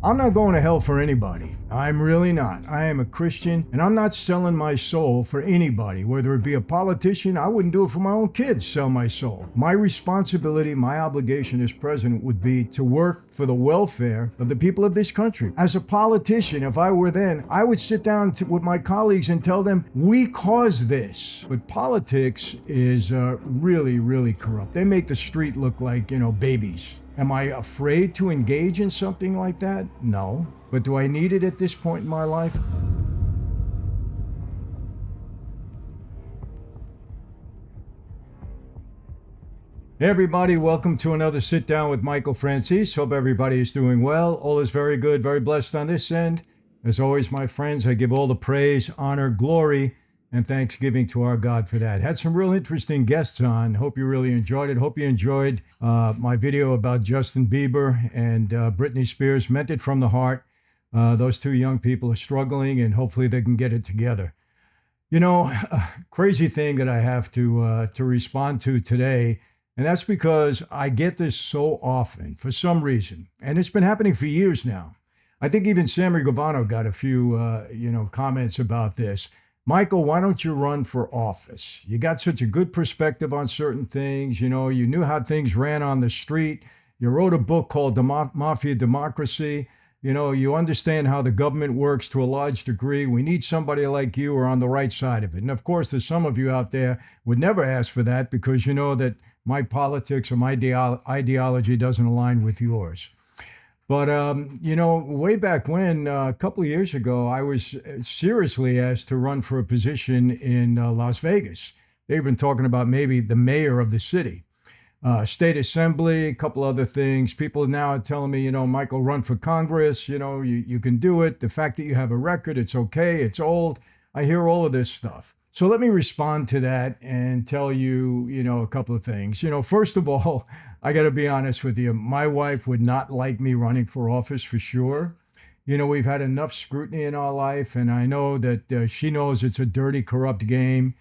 I'm not going to hell for anybody. I'm really not. I am a Christian, and I'm not selling my soul for anybody. Whether it be a politician, I wouldn't do it for my own kids, sell my soul. My responsibility, my obligation as president would be to work for the welfare of the people of this country. As a politician, if I were then, I would sit down with my colleagues and tell them, we caused this. But politics is really, really corrupt. They make the street look like, babies. Am I afraid to engage in something like that? No. But do I need it at this point in my life? Hey everybody, welcome to another Sit Down with Michael Franzese. Hope everybody is doing well. All is very good, very blessed on this end. As always, my friends, I give all the praise, honor, glory, and thanksgiving to our God for that. Had some real interesting guests on. Hope you really enjoyed it. Hope you enjoyed my video about Justin Bieber and Britney Spears. Meant it from the heart. Those two young people are struggling, and hopefully they can get it together. A crazy thing that I have to respond to today, and that's because I get this so often for some reason, and it's been happening for years now. I think even Sammy Gavano got a few, comments about this. Michael, why don't you run for office? You got such a good perspective on certain things. You knew how things ran on the street. You wrote a book called Mafia Democracy. You understand how the government works to a large degree. We need somebody like you who are on the right side of it. And of course, there's some of you out there would never ask for that because you know that my politics or my ideology doesn't align with yours. But, way back when, a couple of years ago, I was seriously asked to run for a position in Las Vegas. They've been talking about maybe the mayor of the city, state assembly, a couple other things. People now are telling me, Michael, run for Congress. You can do it. The fact that you have a record, it's okay. It's old. I hear all of this stuff. So let me respond to that and tell you, a couple of things. First of all, I got to be honest with you. My wife would not like me running for office for sure. We've had enough scrutiny in our life, and I know that she knows it's a dirty, corrupt game.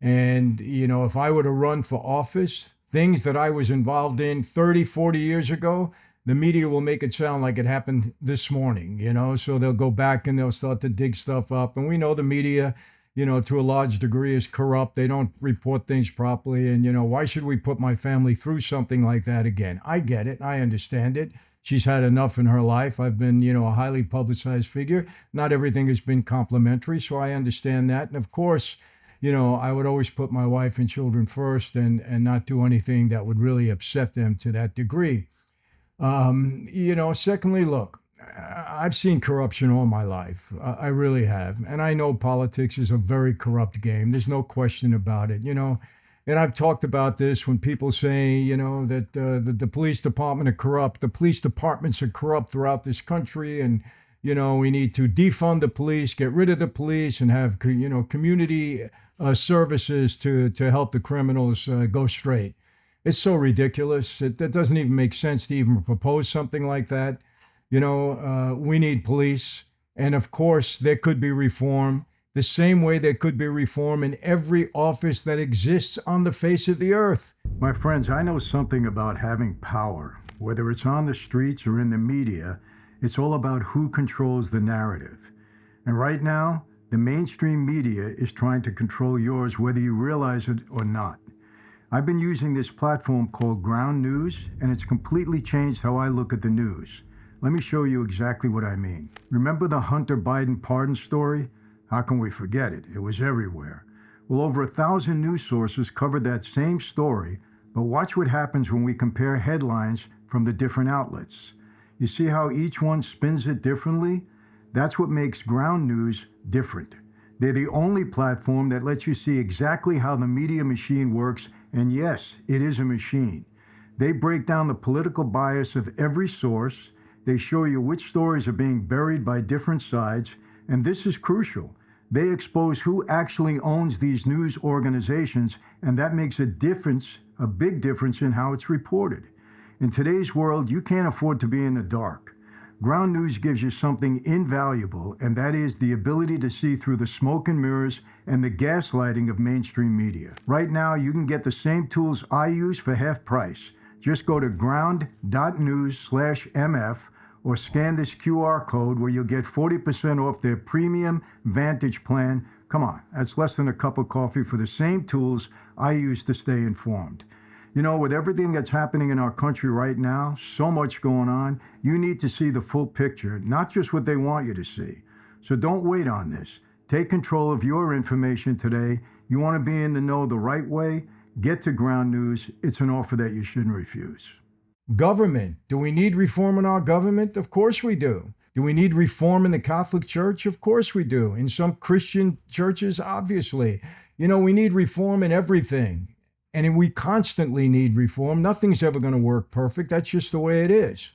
And, if I were to run for office, things that I was involved in 30, 40 years ago, the media will make it sound like it happened this morning, so they'll go back and they'll start to dig stuff up. And we know the media, to a large degree is corrupt. They don't report things properly. And, why should we put my family through something like that again? I get it. I understand it. She's had enough in her life. I've been, a highly publicized figure. Not everything has been complimentary, so I understand that. And of course, I would always put my wife and children first and not do anything that would really upset them to that degree. Secondly, look, I've seen corruption all my life. I really have. And I know politics is a very corrupt game. There's no question about it, And I've talked about this when people say, that the police department are corrupt. The police departments are corrupt throughout this country. And, we need to defund the police, get rid of the police, and have, community services to help the criminals go straight. It's so ridiculous. That doesn't even make sense to even propose something like that. We need police. And of course, there could be reform the same way there could be reform in every office that exists on the face of the earth. My friends, I know something about having power. Whether it's on the streets or in the media, it's all about who controls the narrative. And right now, the mainstream media is trying to control yours, whether you realize it or not. I've been using this platform called Ground News, and it's completely changed how I look at the news. Let me show you exactly what I mean. Remember the Hunter Biden pardon story? How can we forget it? It was everywhere. Well, over 1,000 news sources covered that same story, but watch what happens when we compare headlines from the different outlets. You see how each one spins it differently? That's what makes Ground News different. They're the only platform that lets you see exactly how the media machine works, and yes, it is a machine. They break down the political bias of every source. They show you which stories are being buried by different sides, and this is crucial. They expose who actually owns these news organizations, and that makes a difference, a big difference in how it's reported. In today's world, you can't afford to be in the dark. Ground News gives you something invaluable, and that is the ability to see through the smoke and mirrors and the gaslighting of mainstream media. Right now, you can get the same tools I use for half price. Just go to ground.news/MF or scan this QR code where you'll get 40% off their premium Vantage plan. Come on, that's less than a cup of coffee for the same tools I use to stay informed. You know, with everything that's happening in our country right now, so much going on, you need to see the full picture, not just what they want you to see. So don't wait on this. Take control of your information today. You want to be in the know the right way? Get to Ground News. It's an offer that you shouldn't refuse. Government. Do we need reform in our government? Of course we do. Do we need reform in the Catholic Church? Of course we do. In some Christian churches, obviously. You know, we need reform in everything. And we constantly need reform. Nothing's ever going to work perfect. That's just the way it is.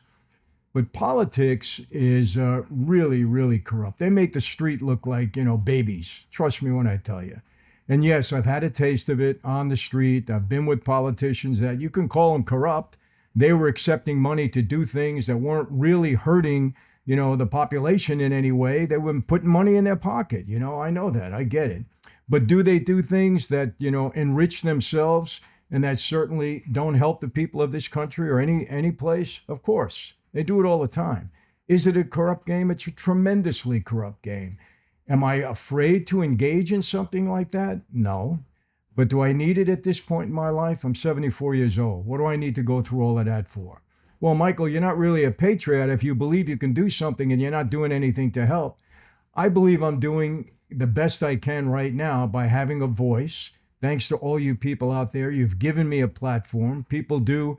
But politics is really, really corrupt. They make the street look like, babies. Trust me when I tell you. And yes, I've had a taste of it on the street. I've been with politicians that you can call them corrupt. They were accepting money to do things that weren't really hurting, the population in any way. They were putting money in their pocket. I know that. I get it. But do they do things that, enrich themselves and that certainly don't help the people of this country or any place? Of course. They do it all the time. Is it a corrupt game? It's a tremendously corrupt game. Am I afraid to engage in something like that? No. But do I need it at this point in my life? I'm 74 years old. What do I need to go through all of that for? Well, Michael, you're not really a patriot if you believe you can do something and you're not doing anything to help. I believe I'm doing the best I can right now by having a voice. Thanks to all you people out there. You've given me a platform. People do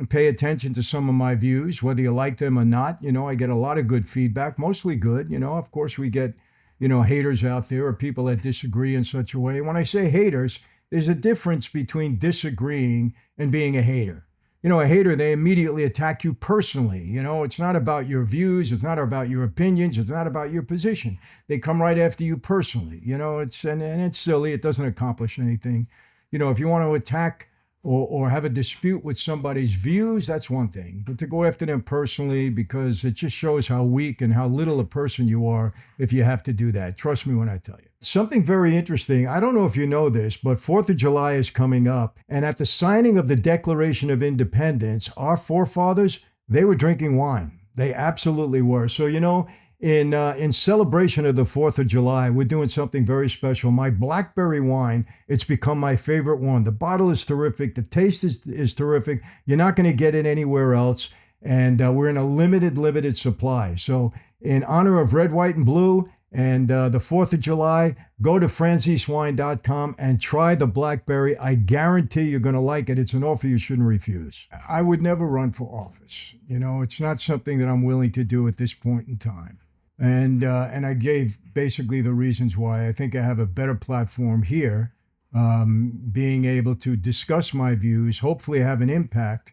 pay attention to some of my views, whether you like them or not. I get a lot of good feedback, mostly good. Of course, we get, haters out there or people that disagree in such a way. When I say haters, there's a difference between disagreeing and being a hater. A hater, they immediately attack you personally. It's not about your views. It's not about your opinions. It's not about your position. They come right after you personally. It's silly. It doesn't accomplish anything. If you want to attack or have a dispute with somebody's views, that's one thing. But to go after them personally, because it just shows how weak and how little a person you are if you have to do that. Trust me when I tell you. Something very interesting. I don't know if you know this, but 4th of July is coming up. And at the signing of the Declaration of Independence, our forefathers, they were drinking wine. They absolutely were. So, in celebration of the 4th of July, we're doing something very special. My blackberry wine, it's become my favorite one. The bottle is terrific. The taste is terrific. You're not going to get it anywhere else. And we're in a limited supply. So in honor of red, white, and blue and the 4th of July, go to franzesewine.com and try the blackberry. I guarantee you're going to like it. It's an offer you shouldn't refuse. I would never run for office. It's not something that I'm willing to do at this point in time. And I gave basically the reasons why. I think I have a better platform here, being able to discuss my views, hopefully have an impact,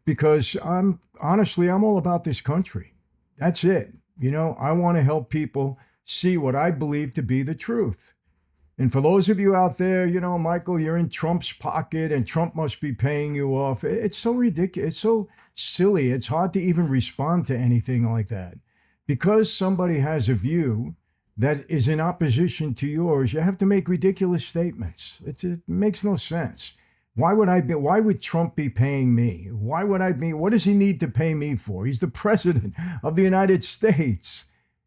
because I'm all about this country. That's it. I want to help people see what I believe to be the truth. And for those of you out there, Michael, you're in Trump's pocket and Trump must be paying you off. It's so ridiculous. It's so silly. It's hard to even respond to anything like that. Because somebody has a view that is in opposition to yours, you have to make ridiculous statements. It makes no sense. Why would Trump be paying me? What does he need to pay me for? He's the president of the United States.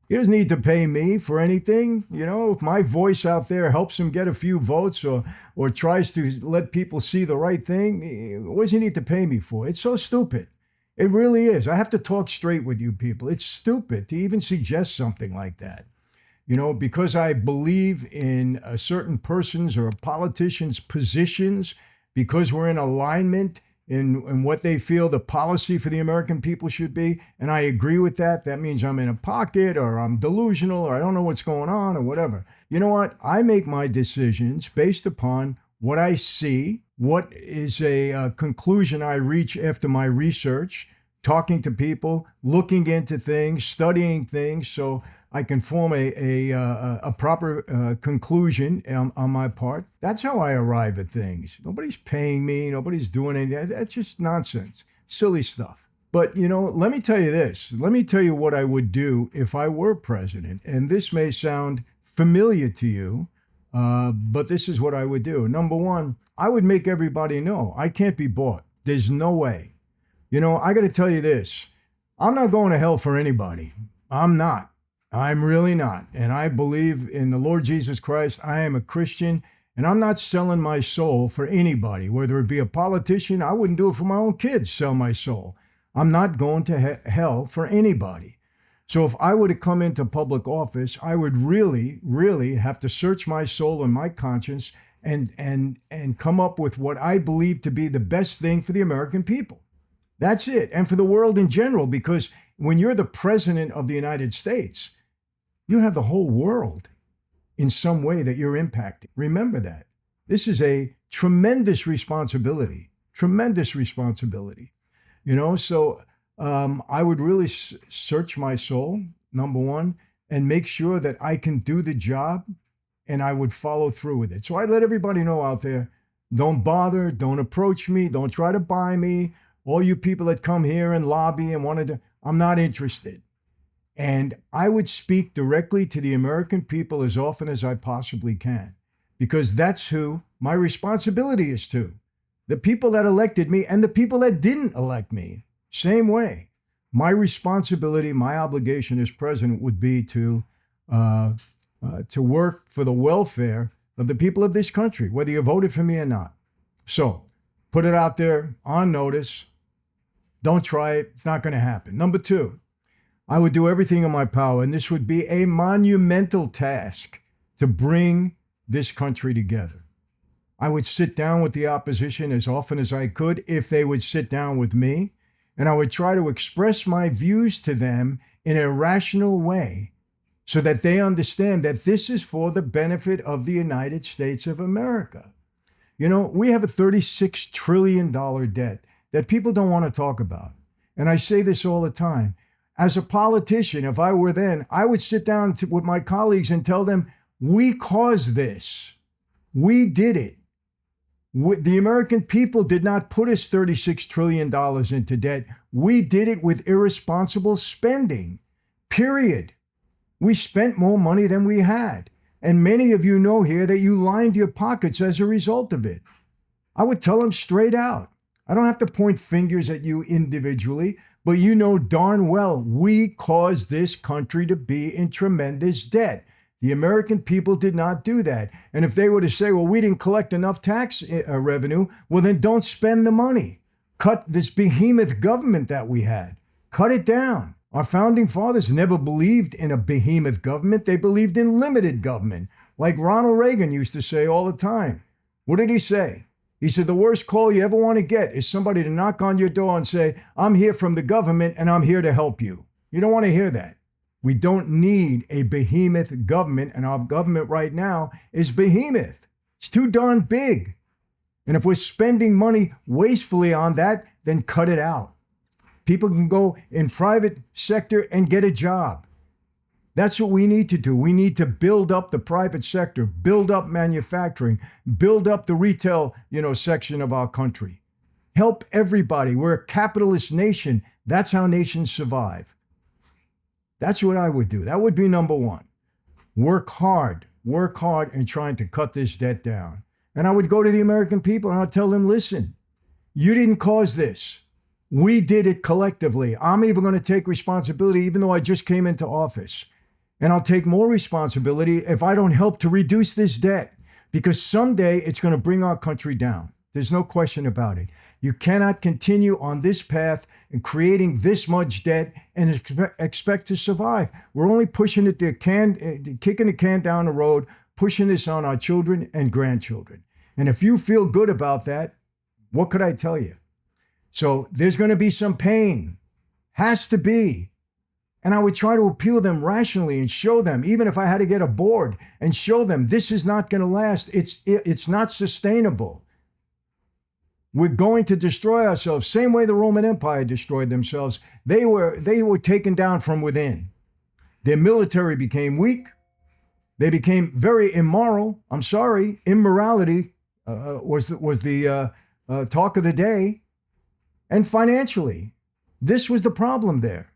He doesn't need to pay me for anything. If my voice out there helps him get a few votes or tries to let people see the right thing, what does he need to pay me for? It's so stupid. It really is. I have to talk straight with you people. It's stupid to even suggest something like that. Because I believe in a certain person's or a politician's positions, because we're in alignment in what they feel the policy for the American people should be, and I agree with that, that means I'm in a pocket or I'm delusional or I don't know what's going on or whatever. You know what? I make my decisions based upon what I see, what is a conclusion I reach after my research, talking to people, looking into things, studying things, so I can form a proper conclusion on my part. That's how I arrive at things. Nobody's paying me. Nobody's doing anything. That's just nonsense, silly stuff. But, let me tell you this. Let me tell you what I would do if I were president. And this may sound familiar to you, but this is what I would do. Number one, I would make everybody know I can't be bought. There's no way. I got to tell you this. I'm not going to hell for anybody. I'm not. I'm really not. And I believe in the Lord Jesus Christ. I am a Christian, and I'm not selling my soul for anybody, whether it be a politician. I wouldn't do it for my own kids, sell my soul. I'm not going to hell for anybody. So if I were to come into public office, I would really, really have to search my soul and my conscience and come up with what I believe to be the best thing for the American people. That's it. And for the world in general, because when you're the president of the United States, you have the whole world in some way that you're impacting. Remember that. This is a tremendous responsibility, tremendous responsibility. So I would really search my soul, number one, and make sure that I can do the job, and I would follow through with it. So I let everybody know out there, don't bother, don't approach me, don't try to buy me. All you people that come here and lobby and wanted to, I'm not interested. And I would speak directly to the American people as often as I possibly can, because that's who my responsibility is to. The people that elected me and the people that didn't elect me, same way. My responsibility, my obligation as president would be to work for the welfare of the people of this country, whether you voted for me or not. So put it out there on notice. Don't try it. It's not going to happen. Number two, I would do everything in my power, and this would be a monumental task to bring this country together. I would sit down with the opposition as often as I could if they would sit down with me, and I would try to express my views to them in a rational way so that they understand that this is for the benefit of the United States of America. We have a $36 trillion debt that people don't want to talk about. And I say this all the time. As a politician, if I were then, I would sit down with my colleagues and tell them, we caused this. We did it. The American people did not put us $36 trillion into debt. We did it with irresponsible spending, period. We spent more money than we had. And many of you know here that you lined your pockets as a result of it. I would tell them straight out. I don't have to point fingers at you individually, but you know darn well we caused this country to be in tremendous debt. The American people did not do that. And if they were to say, well, we didn't collect enough tax revenue, well, then don't spend the money. Cut this behemoth government that we had. Cut it down. Our founding fathers never believed in a behemoth government. They believed in limited government, like Ronald Reagan used to say all the time. What did he say? He said, the worst call you ever want to get is somebody to knock on your door and say, I'm here from the government and I'm here to help you. You don't want to hear that. We don't need a behemoth government, and our government right now is behemoth. It's too darn big. And if we're spending money wastefully on that, then cut it out. People can go in private sector and get a job. That's what we need to do. We need to build up the private sector, build up manufacturing, build up the retail, section of our country. Help everybody. We're a capitalist nation. That's how nations survive. That's what I would do. That would be number one. Work hard in trying to cut this debt down. And I would go to the American people and I'd tell them, listen, you didn't cause this. We did it collectively. I'm even going to take responsibility, even though I just came into office. And I'll take more responsibility if I don't help to reduce this debt, because someday it's going to bring our country down. There's no question about it. You cannot continue on this path and creating this much debt and expect to survive. We're only pushing it, kicking the can down the road, pushing this on our children and grandchildren. And if you feel good about that, what could I tell you? So there's going to be some pain. Has to be. And I would try to appeal to them rationally and show them, even if I had to get a board, and show them this is not going to last. It's not sustainable. We're going to destroy ourselves. Same way the Roman Empire destroyed themselves. They were taken down from within. Their military became weak. They became very immoral. I'm sorry, immorality was the talk of the day. And financially, this was the problem there.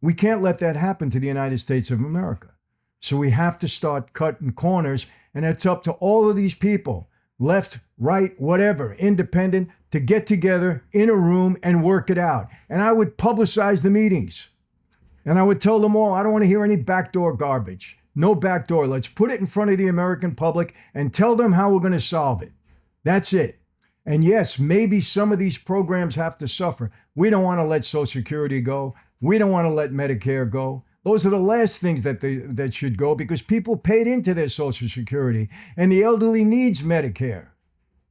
We can't let that happen to the United States of America. So we have to start cutting corners, and it's up to all of these people, left, right, whatever, independent, to get together in a room and work it out. And I would publicize the meetings. And I would tell them all, I don't want to hear any backdoor garbage. No backdoor. Let's put it in front of the American public and tell them how we're going to solve it. That's it. And yes, maybe some of these programs have to suffer. We don't want to let Social Security go. We don't want to let Medicare go. Those are the last things that should go, because people paid into their Social Security, and the elderly needs Medicare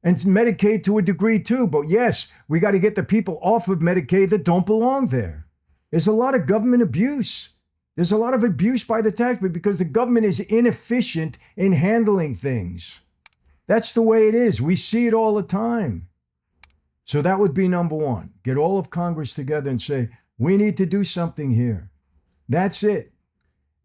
and Medicaid to a degree too. But yes, we got to get the people off of Medicaid that don't belong there. There's a lot of government abuse. There's a lot of abuse by the taxpayer because the government is inefficient in handling things. That's the way it is. We see it all the time. So that would be number one. Get all of Congress together and say, we need to do something here. That's it.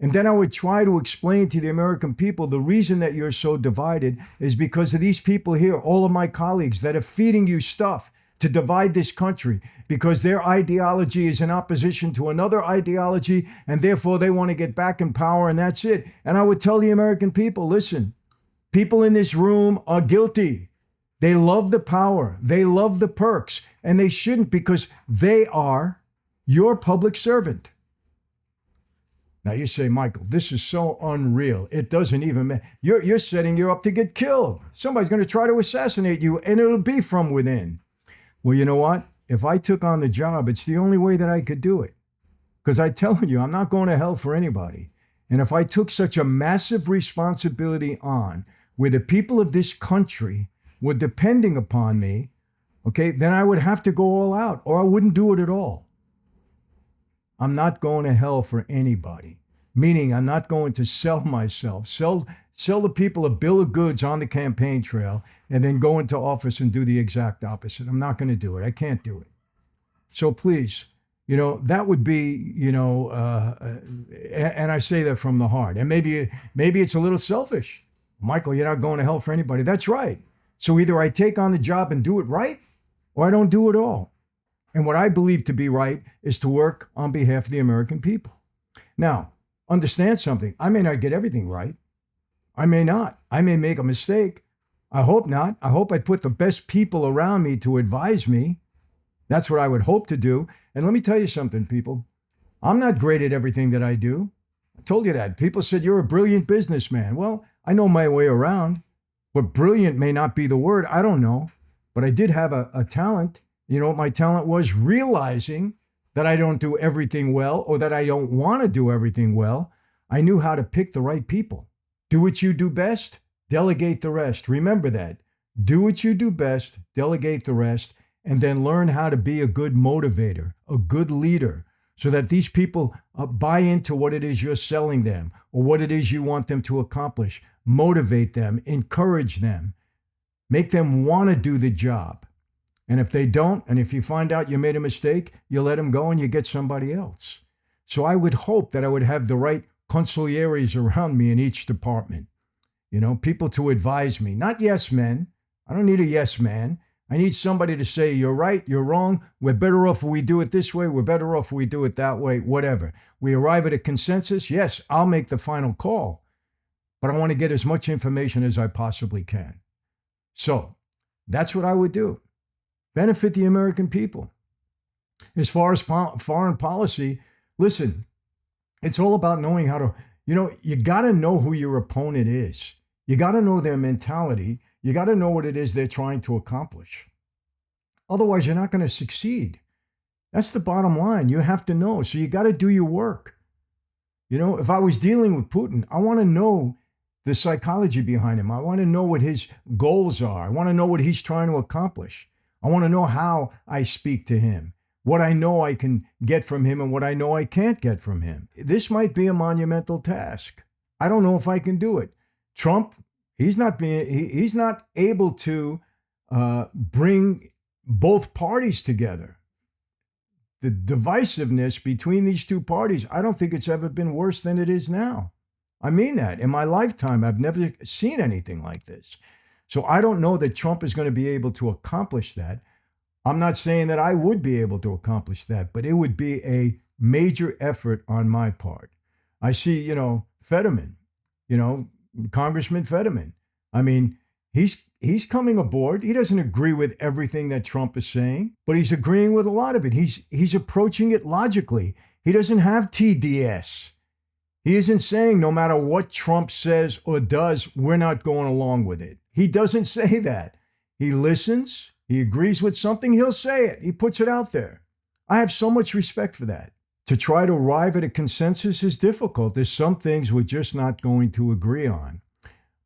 And then I would try to explain to the American people the reason that you're so divided is because of these people here, all of my colleagues that are feeding you stuff to divide this country because their ideology is in opposition to another ideology, and therefore they want to get back in power, and that's it. And I would tell the American people, listen, people in this room are guilty. They love the power. They love the perks, and they shouldn't, because they are your public servant. Now you say, Michael, this is so unreal. It doesn't even matter. You're setting you up to get killed. Somebody's going to try to assassinate you, and it'll be from within. Well, you know what? If I took on the job, it's the only way that I could do it. Because I tell you, I'm not going to hell for anybody. And if I took such a massive responsibility on, where the people of this country were depending upon me, okay, then I would have to go all out, or I wouldn't do it at all. I'm not going to hell for anybody, meaning I'm not going to sell myself, sell the people a bill of goods on the campaign trail, and then go into office and do the exact opposite. I'm not going to do it. I can't do it. So please, that would be, and I say that from the heart. And maybe it's a little selfish. Michael, you're not going to hell for anybody. That's right. So either I take on the job and do it right, or I don't do it all. And what I believe to be right is to work on behalf of the American people. Now, understand something. I may not get everything right. I may not. I may make a mistake. I hope not. I hope I put the best people around me to advise me. That's what I would hope to do. And let me tell you something, people. I'm not great at everything that I do. I told you that. People said, you're a brilliant businessman. Well, I know my way around, but brilliant may not be the word. I don't know. But I did have a talent. You know what my talent was? Realizing that I don't do everything well, or that I don't want to do everything well. I knew how to pick the right people. Do what you do best, delegate the rest. Remember that. Do what you do best, delegate the rest, and then learn how to be a good motivator, a good leader, so that these people buy into what it is you're selling them, or what it is you want them to accomplish. Motivate them, encourage them, make them want to do the job. And if they don't, and if you find out you made a mistake, you let them go and you get somebody else. So I would hope that I would have the right consiglieres around me in each department. People to advise me, not yes men. I don't need a yes man. I need somebody to say, you're right, you're wrong. We're better off if we do it this way. We're better off if we do it that way, whatever. We arrive at a consensus. Yes, I'll make the final call, but I want to get as much information as I possibly can. So that's what I would do. Benefit the American people. As far as foreign policy, listen, it's all about knowing how to, you got to know who your opponent is. You got to know their mentality. You got to know what it is they're trying to accomplish. Otherwise, you're not going to succeed. That's the bottom line. You have to know. So you got to do your work. If I was dealing with Putin, I want to know the psychology behind him. I want to know what his goals are. I want to know what he's trying to accomplish. I want to know how I speak to him, what I know I can get from him and what I know I can't get from him. This might be a monumental task. I don't know if I can do it. Trump, he's not able to bring both parties together. The divisiveness between these two parties, I don't think it's ever been worse than it is now. I mean that. In my lifetime, I've never seen anything like this. So I don't know that Trump is going to be able to accomplish that. I'm not saying that I would be able to accomplish that, but it would be a major effort on my part. I see, Fetterman, Congressman Fetterman. I mean, He's coming aboard. He doesn't agree with everything that Trump is saying, but he's agreeing with a lot of it. He's approaching it logically. He doesn't have TDS. He isn't saying no matter what Trump says or does, we're not going along with it. He doesn't say that. He listens. He agrees with something. He'll say it. He puts it out there. I have so much respect for that. To try to arrive at a consensus is difficult. There's some things we're just not going to agree on.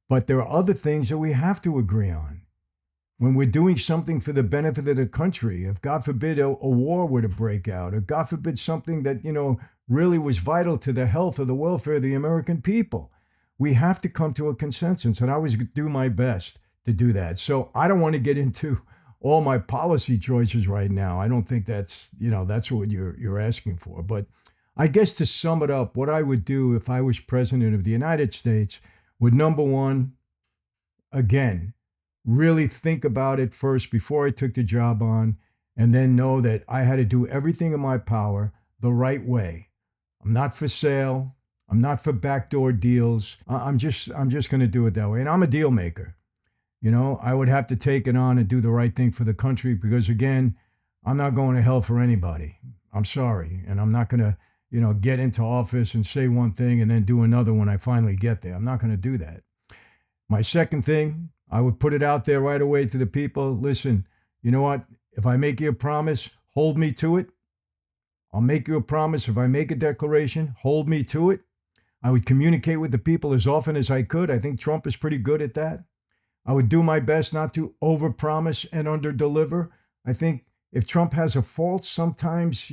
But there are other things that we have to agree on. When we're doing something for the benefit of the country, if God forbid a war were to break out, or God forbid something that, really was vital to the health or the welfare of the American people, we have to come to a consensus. And I always do my best to do that. So I don't want to get into all my policy choices right now. I don't think that's what you're asking for. But I guess to sum it up, what I would do if I was president of the United States would, number one, again, really think about it first before I took the job on, and then know that I had to do everything in my power the right way. I'm not for sale. I'm not for backdoor deals. I'm just going to do it that way. And I'm a deal maker. I would have to take it on and do the right thing for the country because, again, I'm not going to hell for anybody. I'm sorry. And I'm not going to, get into office and say one thing and then do another when I finally get there. I'm not going to do that. My second thing, I would put it out there right away to the people. Listen, you know what? If I make you a promise, hold me to it. I'll make you a promise. If I make a declaration, hold me to it. I would communicate with the people as often as I could. I think Trump is pretty good at that. I would do my best not to overpromise and underdeliver. I think if Trump has a fault, sometimes,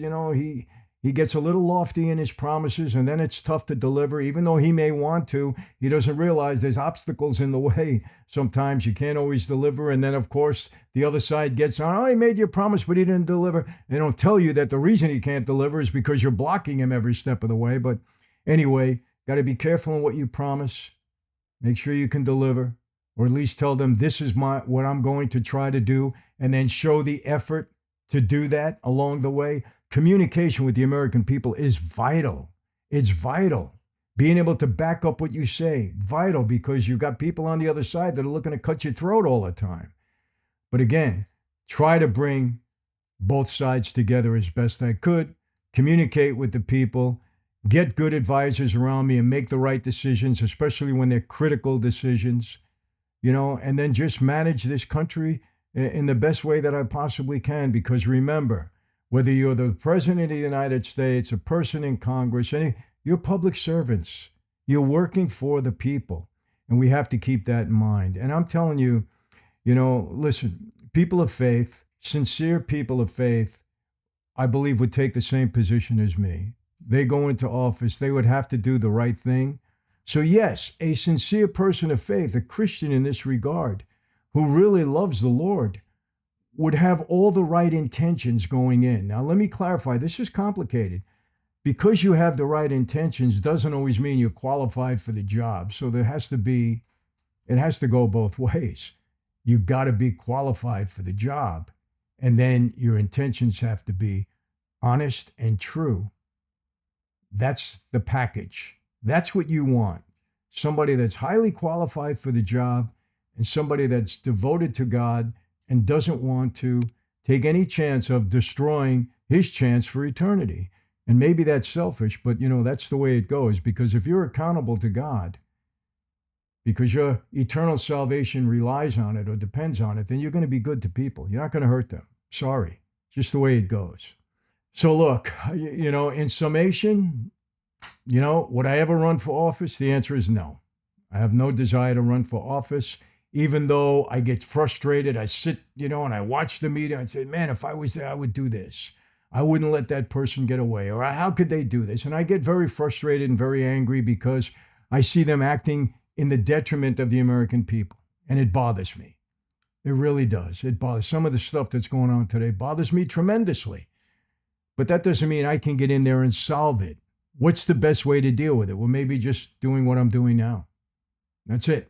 he gets a little lofty in his promises, and then it's tough to deliver. Even though he may want to, he doesn't realize there's obstacles in the way. Sometimes you can't always deliver. And then, of course, the other side gets on, he made you a promise, but he didn't deliver. They don't tell you that the reason he can't deliver is because you're blocking him every step of the way. But anyway, got to be careful in what you promise. Make sure you can deliver, or at least tell them this is what I'm going to try to do, and then show the effort to do that along the way. Communication with the American people is vital. It's vital. Being able to back up what you say, vital, because you've got people on the other side that are looking to cut your throat all the time. But again, try to bring both sides together as best I could, communicate with the people, get good advisors around me and make the right decisions, especially when they're critical decisions, and then just manage this country in the best way that I possibly can. Because remember, whether you're the president of the United States, a person in Congress, you're public servants. You're working for the people. And we have to keep that in mind. And I'm telling you, listen, people of faith, sincere people of faith, I believe would take the same position as me. They go into office, they would have to do the right thing. So yes, a sincere person of faith, a Christian in this regard, who really loves the Lord, would have all the right intentions going in. Now, let me clarify, this is complicated. Because you have the right intentions doesn't always mean you're qualified for the job. So it has to go both ways. You've got to be qualified for the job. And then your intentions have to be honest and true. That's the package. That's what you want. Somebody that's highly qualified for the job and somebody that's devoted to God and doesn't want to take any chance of destroying his chance for eternity. And maybe that's selfish, but that's the way it goes. Because if you're accountable to God, because your eternal salvation relies on it or depends on it, then you're going to be good to people. You're not going to hurt them. Sorry. Just the way it goes. So look, in summation, would I ever run for office? The answer is no. I have no desire to run for office. Even though I get frustrated, I sit, and I watch the meeting and say, man, if I was there, I would do this. I wouldn't let that person get away. Or how could they do this? And I get very frustrated and very angry because I see them acting in the detriment of the American people. And it bothers me. It really does. It bothers. Some of the stuff that's going on today bothers me tremendously. But that doesn't mean I can get in there and solve it. What's the best way to deal with it? Well, maybe just doing what I'm doing now. That's it.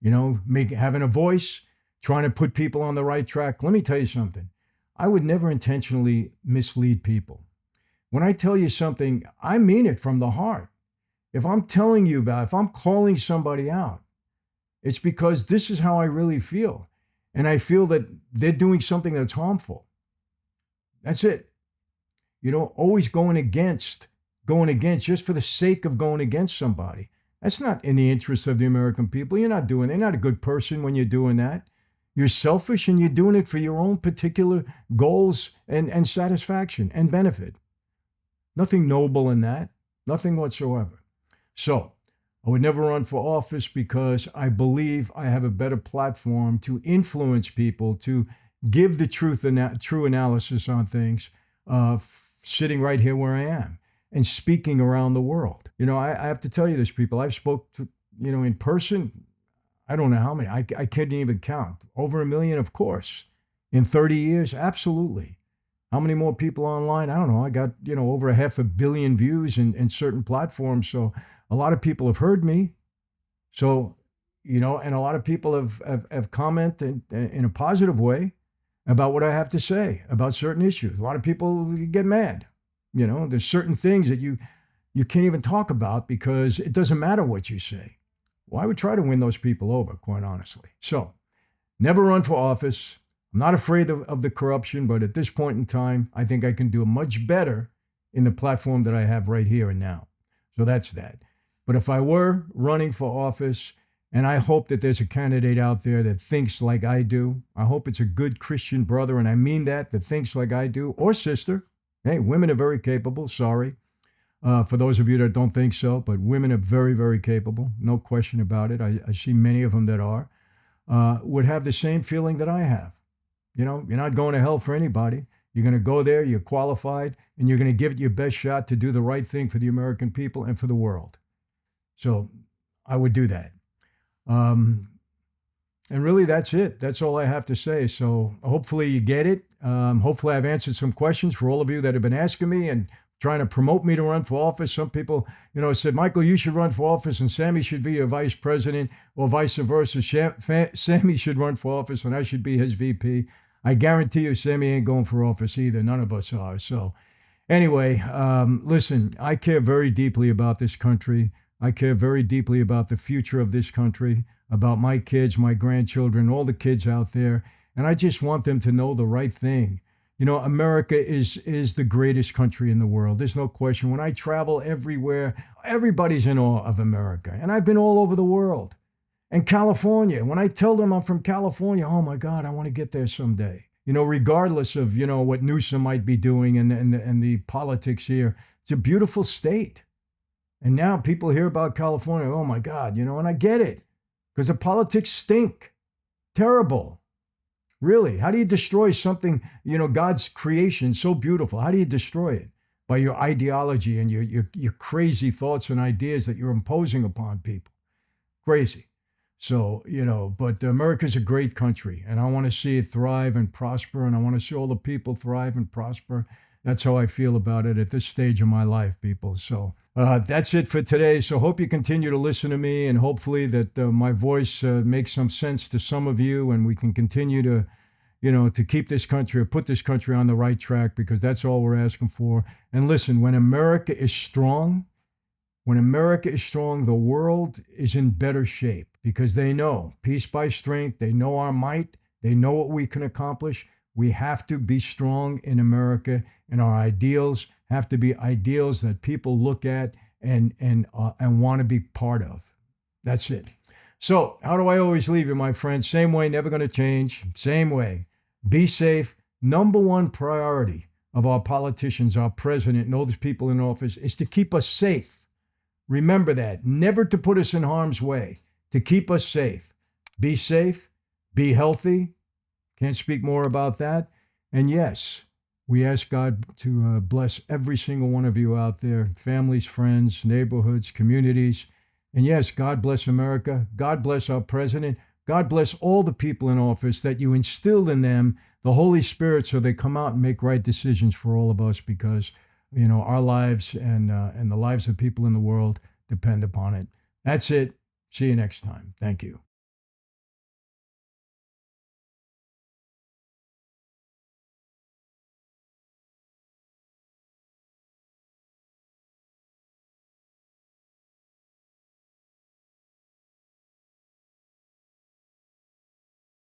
Having a voice, trying to put people on the right track. Let me tell you something. I would never intentionally mislead people. When I tell you something, I mean it from the heart. If I'm telling you if I'm calling somebody out, It's because this is how I really feel. And I feel that they're doing something that's harmful. That's it. Always going against just for the sake of going against somebody. That's not in the interest of the American people. You're not a good person when you're doing that. You're selfish and you're doing it for your own particular goals and satisfaction and benefit. Nothing noble in that, nothing whatsoever. So I would never run for office because I believe I have a better platform to influence people, to give the true analysis on things, sitting right here where I am and speaking around the world. I have to tell you this, people. I've spoke to, in person, I don't know how many. I can't even count. Over 1 million, of course. In 30 years, absolutely. How many more people online? I don't know. I got, over 500 million views in certain platforms. So a lot of people have heard me. So, and a lot of people have commented in a positive way about what I have to say about certain issues. A lot of people get mad. There's certain things that you can't even talk about because it doesn't matter what you say. Well, I would try to win those people over, quite honestly. So never run for office. I'm not afraid of the corruption, but at this point in time, I think I can do much better in the platform that I have right here and now. So that's that. But if I were running for office, and I hope that there's a candidate out there that thinks like I do, I hope it's a good Christian brother, and I mean that thinks like I do, or sister. Hey, women are very capable, sorry. For those of you that don't think so, but women are very, very capable, no question about it. I see many of them that are, would have the same feeling that I have. You're not going to hell for anybody. You're going to go there, you're qualified, and you're going to give it your best shot to do the right thing for the American people and for the world. So I would do that. And really, that's it. That's all I have to say. So hopefully you get it. Hopefully I've answered some questions for all of you that have been asking me and trying to promote me to run for office. Some people, said, Michael, you should run for office and Sammy should be your vice president, or vice versa. Sammy should run for office and I should be his VP. I guarantee you Sammy ain't going for office either. None of us are. So anyway, listen, I care very deeply about this country. I care very deeply about the future of this country, about my kids, my grandchildren, all the kids out there. And I just want them to know the right thing. America is the greatest country in the world. There's no question. When I travel everywhere, everybody's in awe of America. And I've been all over the world. And California, when I tell them I'm from California, oh my God, I want to get there someday. Regardless of, what Newsom might be doing and the politics here, it's a beautiful state. And now people hear about California, oh my God, and I get it. Because the politics stink. Terrible. Really. How do you destroy something, God's creation, so beautiful? How do you destroy it? By your ideology and your crazy thoughts and ideas that you're imposing upon people. Crazy. So, but America's a great country, and I want to see it thrive and prosper, and I want to see all the people thrive and prosper. That's how I feel about it at this stage of my life, people. So that's it for today. So hope you continue to listen to me, and hopefully that my voice makes some sense to some of you, and we can continue to, to keep this country or put this country on the right track, because that's all we're asking for. And listen, when America is strong, the world is in better shape, because they know peace by strength. They know our might. They know what we can accomplish. We have to be strong in America, and our ideals have to be ideals that people look at and want to be part of. That's it. So how do I always leave you, my friends? Same way, never going to change. Same way. Be safe. Number one priority of our politicians, our president, and all these people in office is to keep us safe. Remember that. Never to put us in harm's way. To keep us safe. Be safe. Be healthy. Can't speak more about that. And yes, we ask God to bless every single one of you out there, families, friends, neighborhoods, communities. And yes, God bless America. God bless our president. God bless all the people in office, that you instilled in them the Holy Spirit so they come out and make right decisions for all of us, because, our lives and the lives of people in the world depend upon it. That's it. See you next time. Thank you.